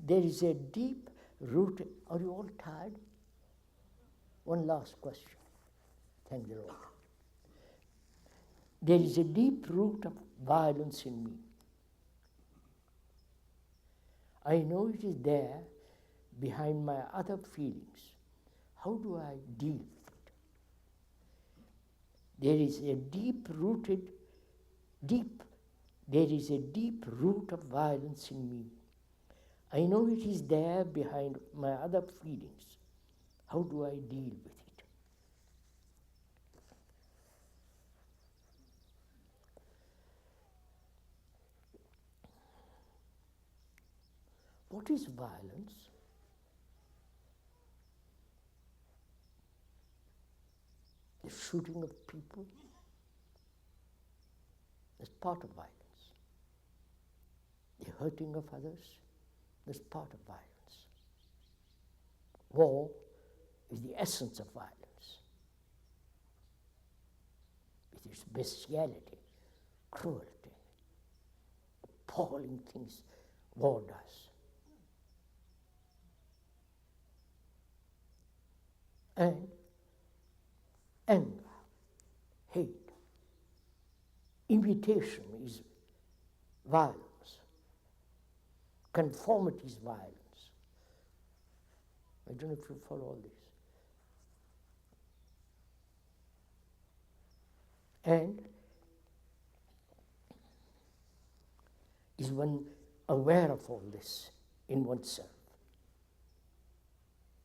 There is a deep root. Are you all tired? One last question. Thank the Lord. There is a deep root of violence in me. I know it is there behind my other feelings. How do I deal with it? There is a deep root of violence in me. I know it is there behind my other feelings. How do I deal with it? What is violence? The shooting of people is part of violence. The hurting of others is part of violence. War is the essence of violence. With its bestiality, cruelty, appalling things war does. And anger, hate, imitation is violence. Conformity is violence. I don't know if you follow all this. And is one aware of all this in oneself?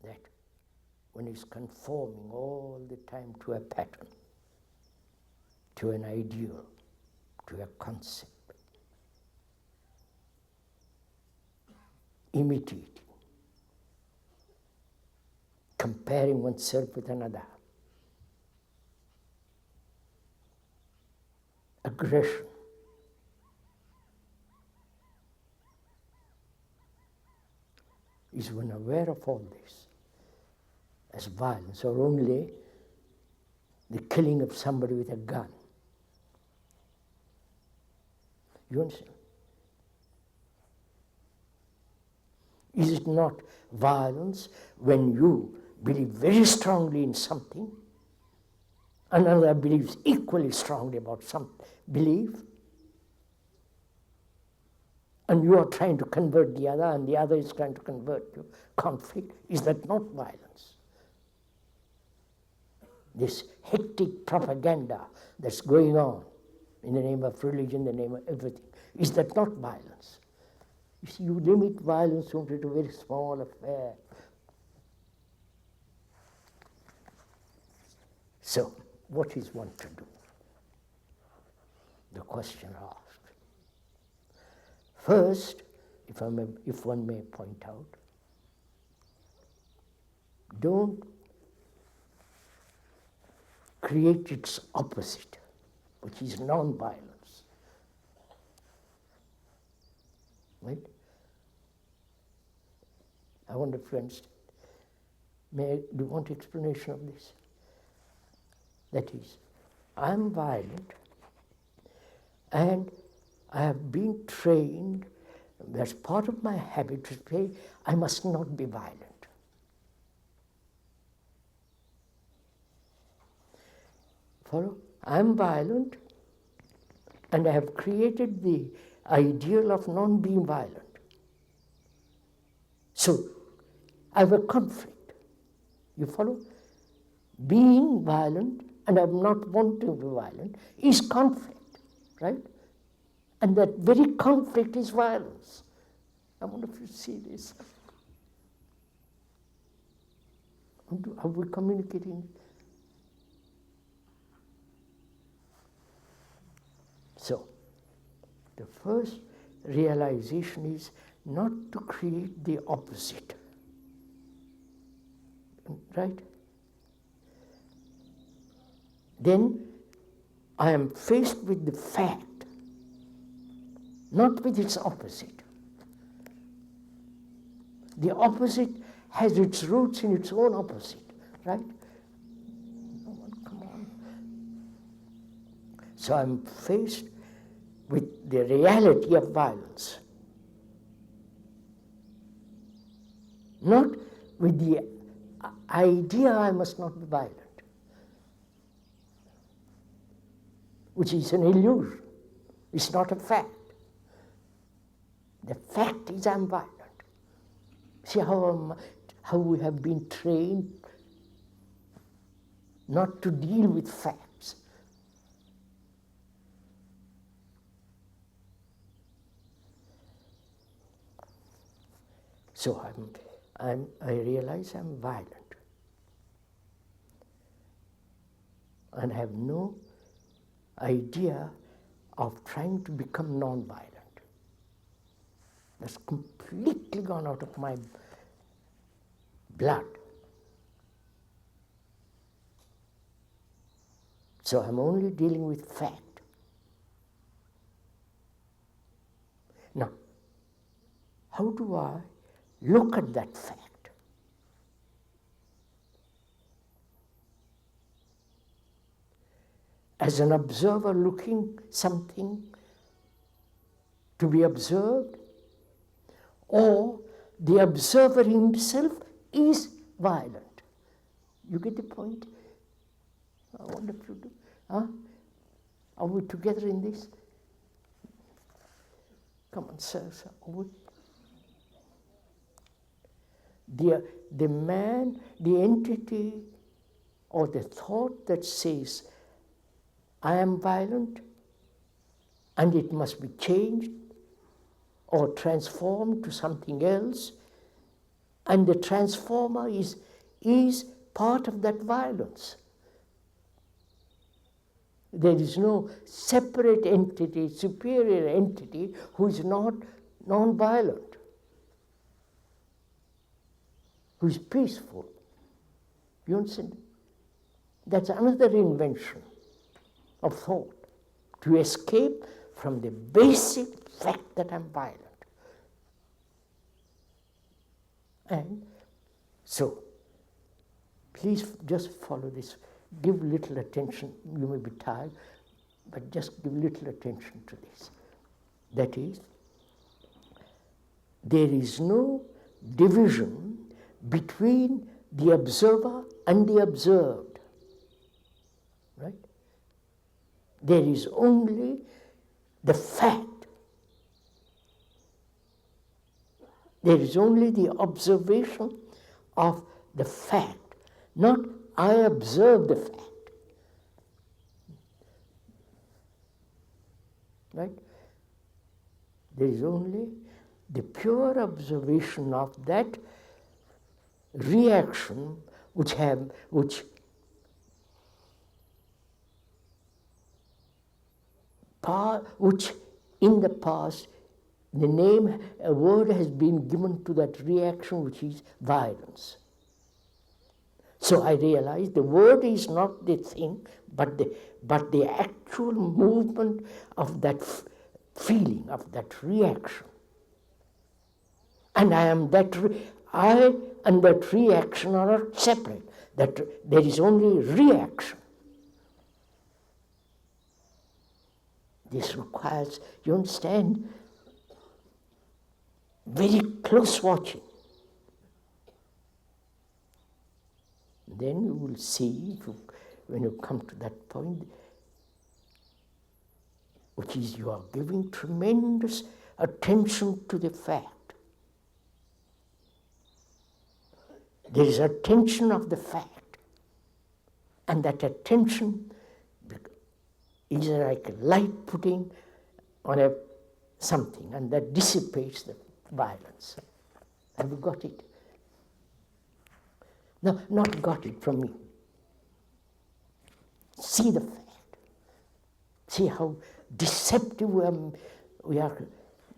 That one is conforming all the time to a pattern, to an ideal, to a concept. Imitating, comparing oneself with another. Aggression. Is one aware of all this as violence, or only the killing of somebody with a gun? You understand? Is it not violence when you believe very strongly in something, another believes equally strongly about some belief, and you are trying to convert the other, and the other is trying to convert you? Conflict, is that not violence? This hectic propaganda that's going on in the name of religion, in the name of everything, is that not violence? You see, you limit violence only to a very small affair. So, what is one to do? The question asked. First, if one may point out, don't create its opposite, which is non-violence. Right? I wonder if you understand. Do you want explanation of this? That is, I'm violent, and I have been trained, as part of my habit, to say, I must not be violent. Follow? I'm violent, and I have created the ideal of non-being violent. So, I have a conflict. You follow? Being violent and I'm not wanting to be violent is conflict, right? And that very conflict is violence. I wonder if you see this. Are we communicating? So, the first realization is not to create the opposite, right? Then I am faced with the fact, not with its opposite. The opposite has its roots in its own opposite, right? Come on. So I'm faced with the reality of violence. not with the idea I must not be violent, which is an illusion. It's not a fact. The fact is I'm violent. See how we have been trained not to deal with facts. So I realize I'm violent. And have no idea of trying to become non-violent. That's completely gone out of my blood. So I'm only dealing with fact. Now, how do I look at that fact? As an observer looking something to be observed, or the observer himself is violent. You get the point? I wonder if you do. Huh? Are we together in this? Come on, sir. Are we? The man, the entity, or the thought that says, I am violent, and it must be changed or transformed to something else, and the transformer is part of that violence. There is no separate entity, superior entity, who is not non-violent, who is peaceful. You understand? That's another invention of thought, to escape from the basic fact that I'm violent. And so, please just follow this. Give little attention. You may be tired, but just give little attention to this. That is, there is no division between the observer and the observed. Right? There is only the fact. There is only the observation of the fact, not I observe the fact. Right? There is only the pure observation of that reaction which in the past, a word has been given to that reaction, which is violence. So I realize the word is not the thing, but the actual movement of that feeling, of that reaction. And I and that reaction are not separate. That there is only reaction. This requires, you understand, very close watching. Then you will see, when you come to that point, which is you are giving tremendous attention to the fact. There is attention of the fact, and that attention is like a light putting on something, and that dissipates the violence. Have you got it? No, not got it from me. See the fact. See how deceptive we are.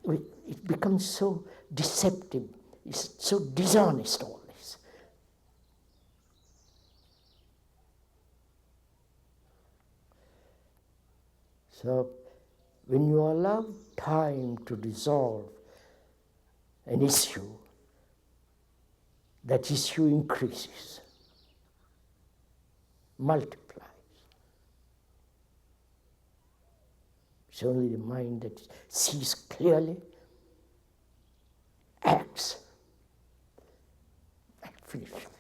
It becomes so deceptive. It's so dishonest, all this. So, when you allow time to dissolve an issue, that issue increases, multiplies. It's only the mind that sees clearly, acts. Finish.